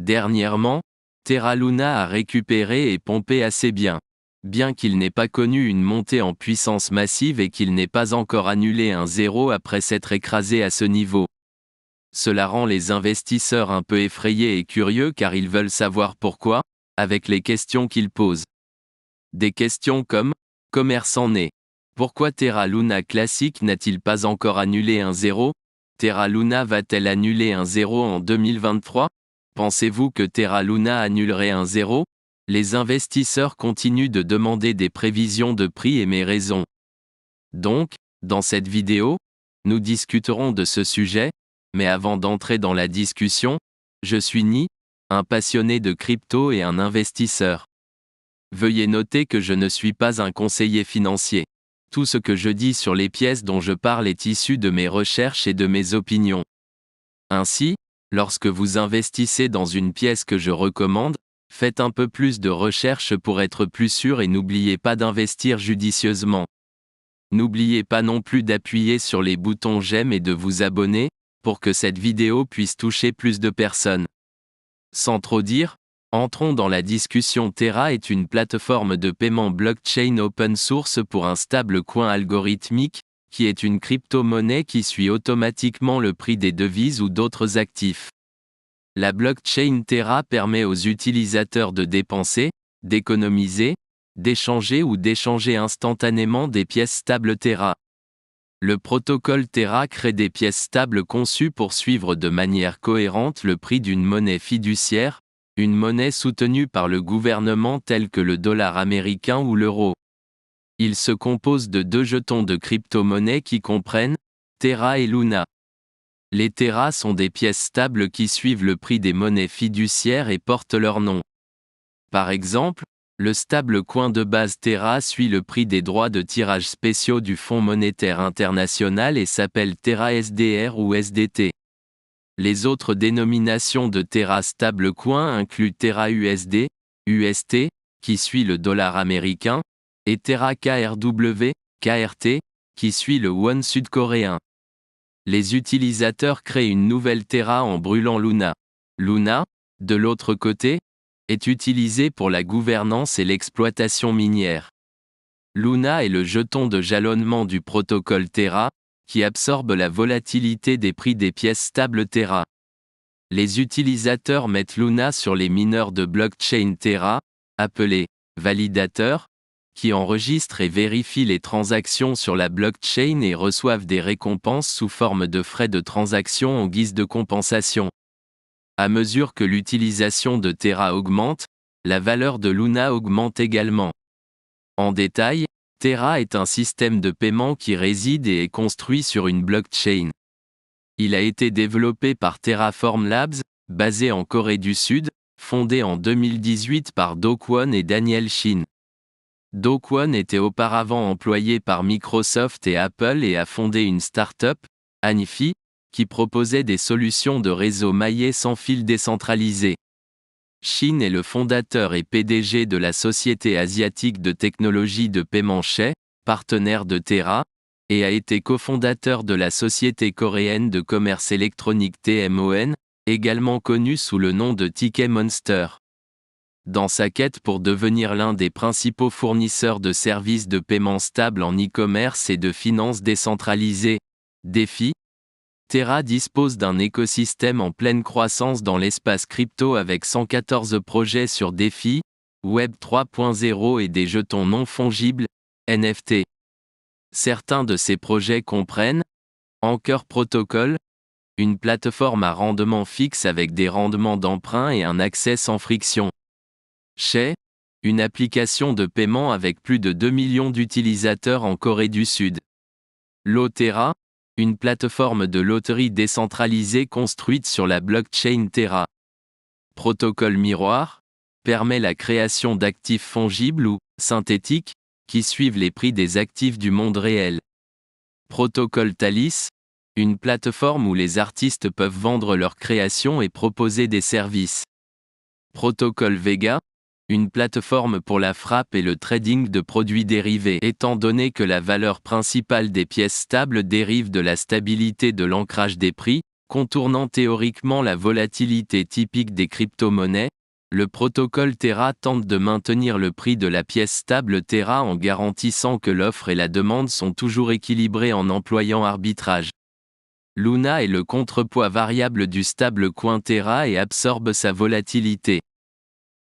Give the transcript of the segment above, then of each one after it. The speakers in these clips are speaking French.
Dernièrement, Terra Luna a récupéré et pompé assez bien. Bien qu'il n'ait pas connu une montée en puissance massive et qu'il n'ait pas encore annulé un zéro après s'être écrasé à ce niveau. Cela rend les investisseurs un peu effrayés et curieux car ils veulent savoir pourquoi, avec les questions qu'ils posent. Des questions comme « Commerçant né. Pourquoi Terra Luna classique n'a-t-il pas encore annulé un zéro ? Terra Luna va-t-elle annuler un zéro en 2023 ? Pensez-vous que Terra Luna annulerait un zéro ? » Les investisseurs continuent de demander des prévisions de prix et mes raisons. Donc, dans cette vidéo, nous discuterons de ce sujet, mais avant d'entrer dans la discussion, je suis Ni, un passionné de crypto et un investisseur. Veuillez noter que je ne suis pas un conseiller financier. Tout ce que je dis sur les pièces dont je parle est issu de mes recherches et de mes opinions. Ainsi, lorsque vous investissez dans une pièce que je recommande, faites un peu plus de recherche pour être plus sûr et n'oubliez pas d'investir judicieusement. N'oubliez pas non plus d'appuyer sur les boutons j'aime et de vous abonner, pour que cette vidéo puisse toucher plus de personnes. Sans trop dire, entrons dans la discussion. Terra est une plateforme de paiement blockchain open source pour un stablecoin algorithmique, qui est une crypto-monnaie qui suit automatiquement le prix des devises ou d'autres actifs. La blockchain Terra permet aux utilisateurs de dépenser, d'économiser, d'échanger ou d'échanger instantanément des pièces stables Terra. Le protocole Terra crée des pièces stables conçues pour suivre de manière cohérente le prix d'une monnaie fiduciaire, une monnaie soutenue par le gouvernement telle que le dollar américain ou l'euro. Il se compose de deux jetons de crypto-monnaie qui comprennent Terra et Luna. Les Terra sont des pièces stables qui suivent le prix des monnaies fiduciaires et portent leur nom. Par exemple, le stablecoin de base Terra suit le prix des droits de tirage spéciaux du Fonds monétaire international et s'appelle Terra SDR ou SDT. Les autres dénominations de Terra stablecoin incluent Terra USD, UST, qui suit le dollar américain, et Terra KRW, KRT, qui suit le won sud-coréen. Les utilisateurs créent une nouvelle Terra en brûlant Luna. Luna, de l'autre côté, est utilisée pour la gouvernance et l'exploitation minière. Luna est le jeton de jalonnement du protocole Terra, qui absorbe la volatilité des prix des pièces stables Terra. Les utilisateurs mettent Luna sur les mineurs de blockchain Terra, appelés validateurs, qui enregistrent et vérifient les transactions sur la blockchain et reçoivent des récompenses sous forme de frais de transaction en guise de compensation. À mesure que l'utilisation de Terra augmente, la valeur de Luna augmente également. En détail, Terra est un système de paiement qui réside et est construit sur une blockchain. Il a été développé par Terraform Labs, basé en Corée du Sud, fondé en 2018 par Do Kwon et Daniel Shin. Do Kwon était auparavant employé par Microsoft et Apple et a fondé une start-up, Anfi, qui proposait des solutions de réseau maillé sans fil décentralisé. Shin est le fondateur et PDG de la société asiatique de technologie de paiement Shay, partenaire de Terra, et a été cofondateur de la société coréenne de commerce électronique TMON, également connue sous le nom de Ticket Monster. Dans sa quête pour devenir l'un des principaux fournisseurs de services de paiement stable en e-commerce et de finances décentralisées, DeFi, Terra dispose d'un écosystème en pleine croissance dans l'espace crypto avec 114 projets sur DeFi, Web 3.0 et des jetons non fongibles, NFT. Certains de ces projets comprennent Anchor Protocol, une plateforme à rendement fixe avec des rendements d'emprunt et un accès sans friction. Shay, une application de paiement avec plus de 2 millions d'utilisateurs en Corée du Sud. Lotera, une plateforme de loterie décentralisée construite sur la blockchain Terra. Protocole Miroir, permet la création d'actifs fongibles ou synthétiques, qui suivent les prix des actifs du monde réel. Protocole Thalys, une plateforme où les artistes peuvent vendre leurs créations et proposer des services. Protocole Vega, une plateforme pour la frappe et le trading de produits dérivés. Étant donné que la valeur principale des pièces stables dérive de la stabilité de l'ancrage des prix, Contournant théoriquement la volatilité typique des crypto-monnaies, le protocole Terra tente de maintenir le prix de la pièce stable Terra en garantissant que l'offre et la demande sont toujours équilibrées en employant arbitrage. Luna est le contrepoids variable du stablecoin Terra et absorbe sa volatilité.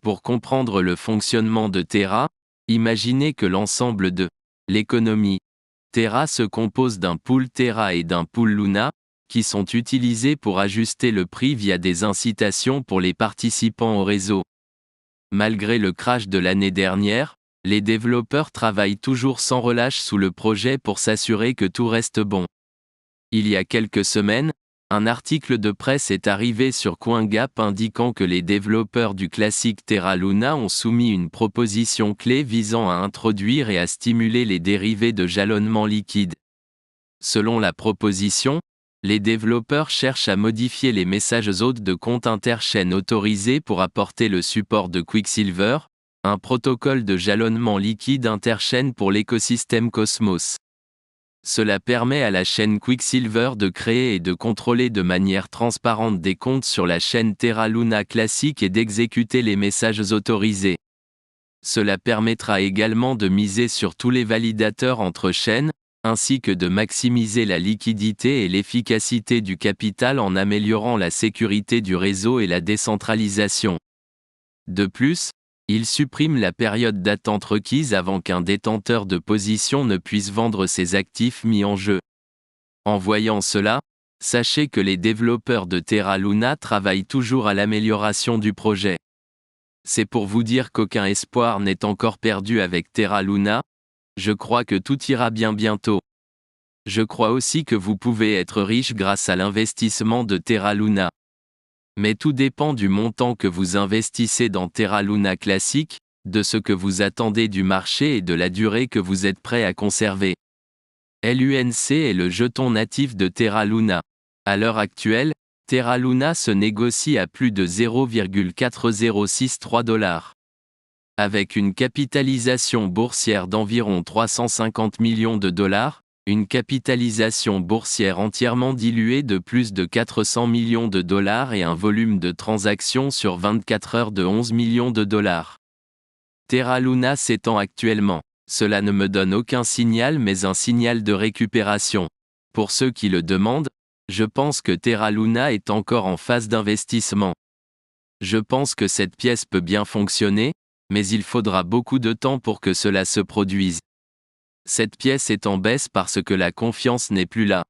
Pour comprendre le fonctionnement de Terra, imaginez que l'ensemble de l'économie Terra se compose d'un pool Terra et d'un pool Luna, qui sont utilisés pour ajuster le prix via des incitations pour les participants au réseau. Malgré le crash de l'année dernière, les développeurs travaillent toujours sans relâche sous le projet pour s'assurer que tout reste bon. Il y a quelques semaines, un article de presse est arrivé sur CoinGap indiquant que les développeurs du classique Terra Luna ont soumis une proposition clé visant à introduire et à stimuler les dérivés de jalonnement liquide. Selon la proposition, les développeurs cherchent à modifier les messages hôtes de compte interchaîne autorisés pour apporter le support de Quicksilver, un protocole de jalonnement liquide interchaîne pour l'écosystème Cosmos. Cela permet à la chaîne Quicksilver de créer et de contrôler de manière transparente des comptes sur la chaîne Terra Luna classique et d'exécuter les messages autorisés. Cela permettra également de miser sur tous les validateurs entre chaînes, ainsi que de maximiser la liquidité et l'efficacité du capital en améliorant la sécurité du réseau et la décentralisation. De plus, il supprime la période d'attente requise avant qu'un détenteur de position ne puisse vendre ses actifs mis en jeu. En voyant cela, sachez que les développeurs de Terra Luna travaillent toujours à l'amélioration du projet. C'est pour vous dire qu'aucun espoir n'est encore perdu avec Terra Luna. Je crois que tout ira bien bientôt. Je crois aussi que vous pouvez être riche grâce à l'investissement de Terra Luna. Mais tout dépend du montant que vous investissez dans Terra Luna classique, de ce que vous attendez du marché et de la durée que vous êtes prêt à conserver. LUNC est le jeton natif de Terra Luna. À l'heure actuelle, Terra Luna se négocie à plus de 0,4063 $. Avec une capitalisation boursière d'environ 350 millions de dollars, une capitalisation boursière entièrement diluée de plus de 400 millions de dollars et un volume de transactions sur 24 heures de 11 millions de dollars. Terra Luna s'étend actuellement. Cela ne me donne aucun signal mais un signal de récupération. Pour ceux qui le demandent, je pense que Terra Luna est encore en phase d'investissement. Je pense que cette pièce peut bien fonctionner, mais il faudra beaucoup de temps pour que cela se produise. Cette pièce est en baisse parce que la confiance n'est plus là.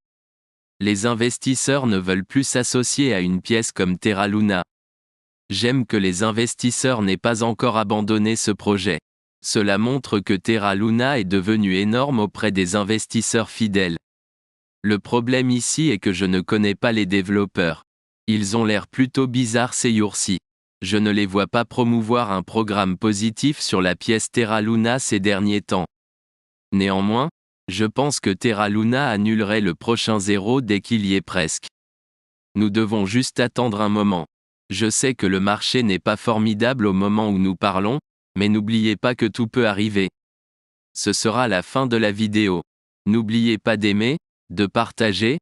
Les investisseurs ne veulent plus s'associer à une pièce comme Terra Luna. J'aime que les investisseurs n'aient pas encore abandonné ce projet. Cela montre que Terra Luna est devenu énorme auprès des investisseurs fidèles. Le problème ici est que je ne connais pas les développeurs. Ils ont l'air plutôt bizarres ces jours-ci. Je ne les vois pas promouvoir un programme positif sur la pièce Terra Luna ces derniers temps. Néanmoins, je pense que Terra Luna annulerait le prochain zéro dès qu'il y est presque. Nous devons juste attendre un moment. Je sais que le marché n'est pas formidable au moment où nous parlons, mais n'oubliez pas que tout peut arriver. Ce sera la fin de la vidéo. N'oubliez pas d'aimer, de partager,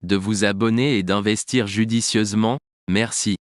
de vous abonner et d'investir judicieusement. Merci.